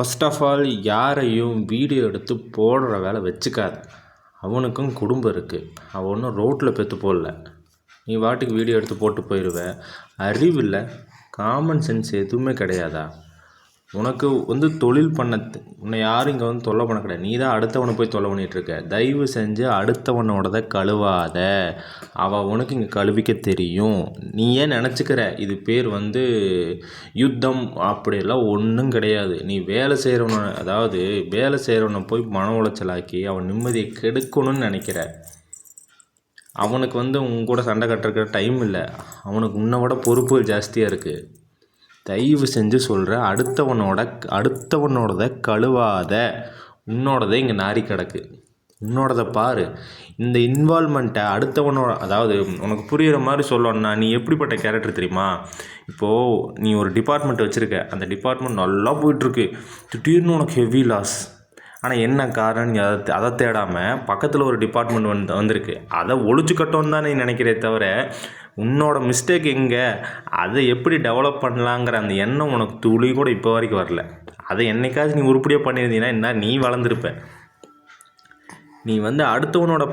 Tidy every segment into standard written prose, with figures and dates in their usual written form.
First of all யாரையும் video எடுத்து போடுற வேலை வச்சுக்காத. அவனுக்கும் குடும்பம் இருக்குது. அவன் ஒன்றும் ரோட்டில் பெற்று போடல. நீ பாட்டுக்கு வீடியோ எடுத்து போட்டு போயிடுவ. அறிவில்ல, காமன் சென்ஸ் எதுவுமே கிடையாதா? உனக்கு தொழில் பண்ண உன்னை யாரும் இங்கே தொல்லை பண்ண கிடையாது. நீ தான் அடுத்தவனை போய் தொல்லை பண்ணிகிட்ருக்க. தயவு செஞ்சு அடுத்தவனோடதை கழுவாத. அவள் உனக்கு இங்கே கழுவிக்க தெரியும். நீ ஏன் நினச்சிக்கிற இது பேர் யுத்தம்? அப்படியெல்லாம் ஒன்றும் கிடையாது. நீ வேலை செய்கிறவனை போய் மன உளைச்சலாக்கி அவன் நிம்மதியை கெடுக்கணும்னு நினைக்கிற. அவனுக்கு உன் கூட சண்டை கட்டுறக்கிற டைம் இல்லை. அவனுக்கு உன்னை விட பொறுப்புகள் ஜாஸ்தியாக இருக்குது. தயவு செஞ்சு சொல்கிற, அடுத்தவனோடதை கழுவாத. உன்னோடதே இங்கே நாரி கிடக்கு. உன்னோடதை பாரு. இந்த இன்வால்மெண்ட்டை உனக்கு புரிகிற மாதிரி சொல்லணும்னா, நீ எப்படிப்பட்ட கேரக்டர் தெரியுமா? இப்போது நீ ஒரு டிபார்ட்மெண்ட் வச்சுருக்க. அந்த டிபார்ட்மெண்ட் நல்லா போயிட்டுருக்கு. திடீர்னு உனக்கு ஹெவி லாஸ். ஆனால் என்ன காரணம்? நீ அதை தேடாமல் பக்கத்தில் ஒரு டிபார்ட்மெண்ட் வந்திருக்கு. அதை ஒழிச்சு கட்டோன்னு தான் நீ நினைக்கிறே தவிர, உன்னோட மிஸ்டேக் எங்கே, அதை எப்படி டெவலப் பண்ணலாங்கிற அந்த எண்ணம் உனக்கு துளி கூட இப்போ வரைக்கும் வரல. அதை என்னைக்காச்சும் நீ உருப்படியாக பண்ணியிருந்தீங்கன்னா என்ன நீ வளர்ந்துருப்ப. நீ அடுத்தவனோட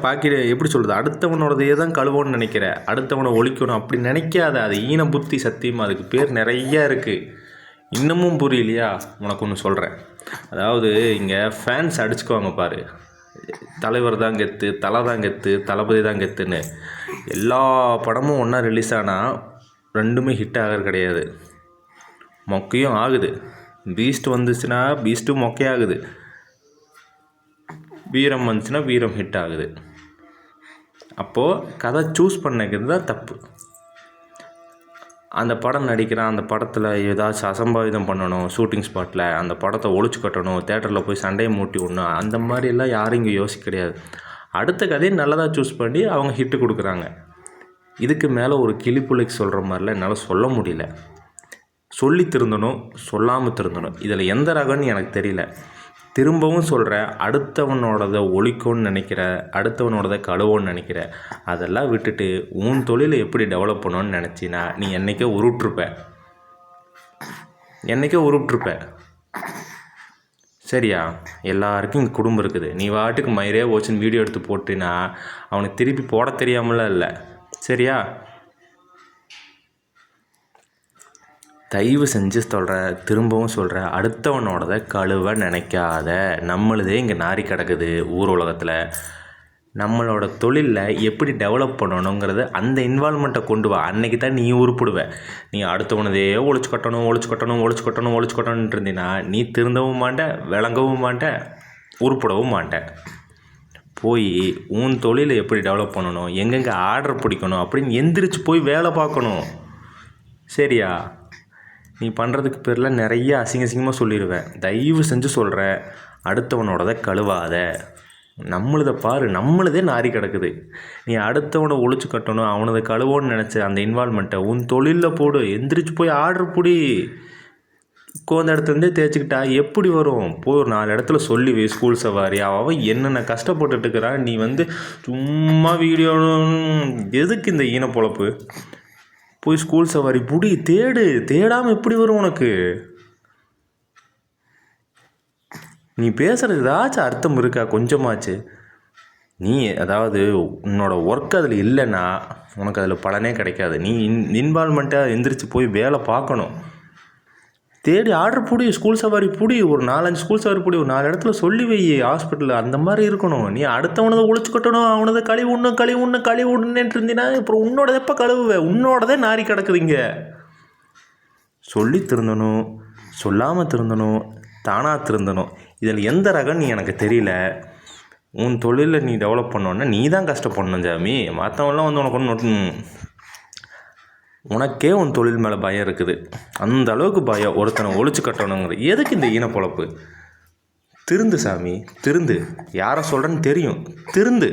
எப்படி சொல்கிறது, அடுத்தவனோடதையே தான் கழுவோன்னு நினைக்கிற. அடுத்தவனை ஒழிக்கணும் அப்படி நினைக்காத. அது ஈன புத்தி. சத்தியமாக அதுக்கு பேர் நிறையா இருக்குது. இன்னமும் புரியலையா? உனக்கு ஒன்று சொல்கிறேன். இங்கே ஃபேன்ஸ் அடிச்சுக்குவாங்க பாரு. தலைவர் தான் கெத்து, தலை தான் கெத்து, தளபதி தான் கெத்துன்னு. எல்லா படமும் ஒன்றா ரிலீஸ் ஆனால் ரெண்டுமே ஹிட் ஆகிறது கிடையாது. மொக்கையும் ஆகுது. பீஸ்ட் வந்துச்சுன்னா பீஸ்ட்டும் மொக்கையாகுது. வீரம் வந்துச்சுன்னா வீரம் ஹிட் ஆகுது. அப்போது கதை சூஸ் பண்ணிக்கிறது தான் தப்பு. அந்த படம் நடிக்கிறான், அந்த படத்தில் ஏதாச்சும் அசம்பாவிதம் பண்ணணும் ஷூட்டிங் ஸ்பாட்டில், அந்த படத்தை ஒழிச்சு கட்டணும், தேட்டரில் போய் சண்டையை மூட்டி விடணும், அந்த மாதிரிலாம் யாரும் இங்கே யோசிக்க கிடையாது. அடுத்த கதையை நல்லதாக சூஸ் பண்ணி அவங்க ஹிட்டு கொடுக்குறாங்க. இதுக்கு மேலே ஒரு கிளிப்புள்ளைக்கு சொல்கிற மாதிரிலாம் என்னால் சொல்ல முடியல. சொல்லி திருந்தணும், சொல்லாமல் திருந்தணும். இதில் எந்த ரகம்னு எனக்கு தெரியல. திரும்பவும் சொல்கிறேன், அடுத்தவனோடதை ஒழிக்கணும்னு நினைக்கிற, அடுத்தவனோடதை கழுவோன்னு நினைக்கிற, அதெல்லாம் விட்டுட்டு உன் தொழிலை எப்படி டெவலப் பண்ணணும்னு நினச்சின்னா நீ என்றைக்கே உருப்பிட்ருப்ப. சரியா? எல்லாருக்கும் இங்கே குடும்பம் இருக்குது. நீ வாட்டுக்கு மயிரே ஓச்சுன்னு வீடியோ எடுத்து போட்டினா அவனுக்கு திருப்பி போட தெரியாமலாம் இல்லை. சரியா? தயவு செஞ்சு திரும்பவும் சொல்கிறேன், அடுத்தவனோடதை கழுவ நினைக்காத. நம்மளதே இங்கே நாரி கிடக்குது ஊர் உலகத்தில். நம்மளோட தொழிலில் எப்படி டெவலப் பண்ணணுங்கிறது அந்த இன்வால்மெண்ட்டை கொண்டு வா. அன்றைக்கி தான் நீ உருப்பிடுவ. நீ அடுத்தவனதே ஒழிச்சு கட்டணும்னு இருந்தீங்கன்னா நீ திருந்தவும் மாட்ட, விளங்கவும் மாட்ட, உருப்பிடவும் மாட்டேன். போய் உன் தொழிலை எப்படி டெவலப் பண்ணணும், எங்கெங்கே ஆர்டர் பிடிக்கணும் அப்படின்னு எந்திரிச்சு போய் வேலை பார்க்கணும். சரியா? நீ பண்ணுறதுக்கு பேரில் நிறைய அசிங்கமாக சொல்லிடுவேன். தயவு செஞ்சு சொல்கிறேன், அடுத்தவனோடதை கழுவாத. நம்மளதை பாரு. நம்மளதே நாரி கிடக்குது. நீ அடுத்தவனை ஒழிச்சு கட்டணும், அவனதை கழுவோன்னு நினச்ச அந்த இன்வால்மெண்ட்டை உன் தொழிலில் போடு. எந்திரிச்சு போய் ஆர்டர் பிடி. உட்காந்த இடத்துலேருந்தே தேய்ச்சிக்கிட்டா எப்படி வரும்? போய் ஒரு 4 இடத்துல சொல்லி வை. ஸ்கூல் சவாரி அவன் என்னென்ன கஷ்டப்பட்டுட்டுருக்கிறான். நீ சும்மா வீடியோ எதுக்கு இந்த ஈன பொழப்பு? போய் ஸ்கூல் சவாரி புடி, தேடாமல் எப்படி வரும் உனக்கு? நீ பேசுகிறது ஏதாச்சும் அர்த்தம் இருக்கா கொஞ்சமாச்சு? நீ உன்னோட ஒர்க் அதில் இல்லைன்னா உனக்கு அதில் பலனே கிடைக்காது. நீ இன்வால்மெண்ட்டாக எந்திரிச்சு போய் வேலை பார்க்கணும். தேடி ஆர்டர் பிடி, ஸ்கூல் சவாரி பிடி, ஒரு 4-5 ஸ்கூல் சவாரி பிடி, ஒரு 4 இடத்துல சொல்லி வை ஹாஸ்பிட்டலில். அந்த மாதிரி இருக்கணும். நீ அடுத்தவனதை ஒழிச்சு கட்டணும், அவனதை கழுவுன்னு இருந்தீங்கன்னா அப்புறம் உன்னோடதை எப்போ கழுவுவேன்? உன்னோடதே நாரி கிடக்குதுங்க. சொல்லி திருந்தணும், சொல்லாமல் திருந்தணும், தானாக திருந்தணும். இதில் எந்த ரகம் நீ எனக்கு தெரியல. உன் தொழிலில் நீ டெவலப் பண்ணோன்னா நீ தான் கஷ்டப்படணும் சாமி. மற்றவங்களாம் உனக்கு உனக்கே உன் தொழில் மேலே பயம் இருக்குது. அந்த அளவுக்கு பயம். ஒருத்தனை ஒழிச்சு கட்டணுங்கிறது எதுக்கு இந்த ஈன பொழப்பு? திருந்து சாமி, திருந்து. யாரை சொல்கிறேன்னு தெரியும். திருந்து.